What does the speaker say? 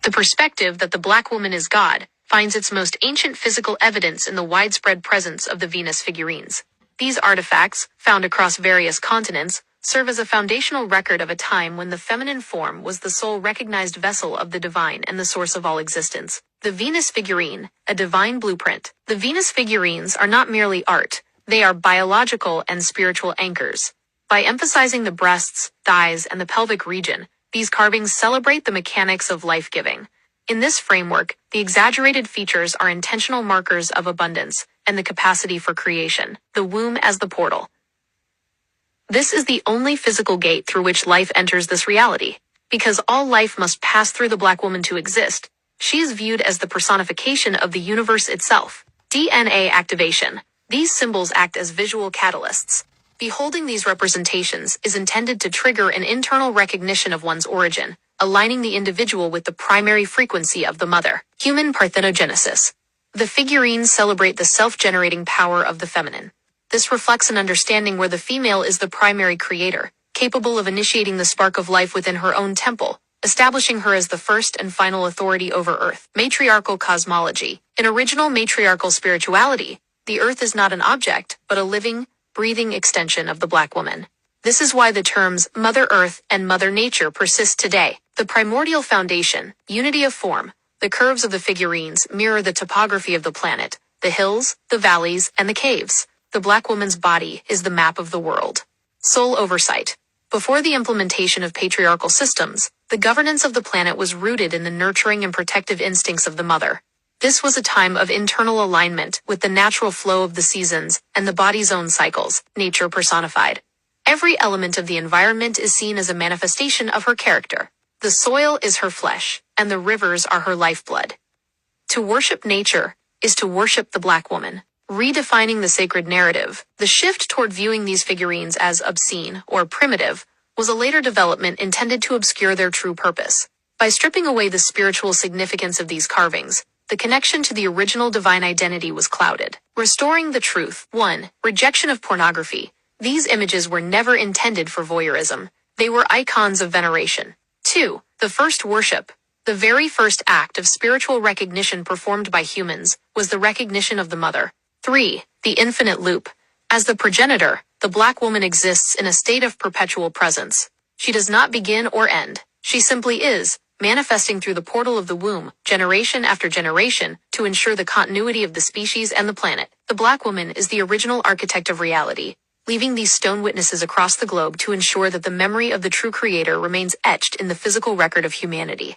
The perspective that the black woman is God finds its most ancient physical evidence in the widespread presence of the Venus figurines. These artifacts, found across various continents, serve as a foundational record of a time when the feminine form was the sole recognized vessel of the divine and the source of all existence. The Venus figurine, a divine blueprint. The Venus figurines are not merely art, they are biological and spiritual anchors. By emphasizing the breasts, thighs, and the pelvic region, these carvings celebrate the mechanics of life-giving. In this framework, the exaggerated features are intentional markers of abundance and the capacity for creation. The womb as the portal. This is the only physical gate through which life enters this reality. Because all life must pass through the black woman to exist, she is viewed as the personification of the universe itself. DNA activation. These symbols act as visual catalysts. Beholding these representations is intended to trigger an internal recognition of one's origin, aligning the individual with the primary frequency of the mother. Human parthenogenesis. The figurines celebrate the self-generating power of the feminine. This reflects an understanding where the female is the primary creator, capable of initiating the spark of life within her own temple, establishing her as the first and final authority over Earth. Matriarchal cosmology. In original matriarchal spirituality, the Earth is not an object, but a living, breathing extension of the black woman. This is why the terms Mother Earth and Mother Nature persist today. The primordial foundation, unity of form. The curves of the figurines mirror the topography of the planet, the hills, the valleys, and the caves. The black woman's body is the map of the world. Soul oversight. Before the implementation of patriarchal systems, the governance of the planet was rooted in the nurturing and protective instincts of the mother. This was a time of internal alignment with the natural flow of the seasons and the body's own cycles, nature personified. Every element of the environment is seen as a manifestation of her character. The soil is her flesh, and the rivers are her lifeblood. To worship nature is to worship the black woman. Redefining the sacred narrative, the shift toward viewing these figurines as obscene or primitive was a later development intended to obscure their true purpose. By stripping away the spiritual significance of these carvings, the connection to the original divine identity was clouded. Restoring the truth. 1. Rejection of pornography. These images were never intended for voyeurism. They were icons of veneration. 2. The first worship. The very first act of spiritual recognition performed by humans was the recognition of the mother. 3. The infinite loop. As the progenitor, the black woman exists in a state of perpetual presence. She does not begin or end. She simply is, manifesting through the portal of the womb, generation after generation, to ensure the continuity of the species and the planet. The black woman is the original architect of reality, leaving these stone witnesses across the globe to ensure that the memory of the true creator remains etched in the physical record of humanity.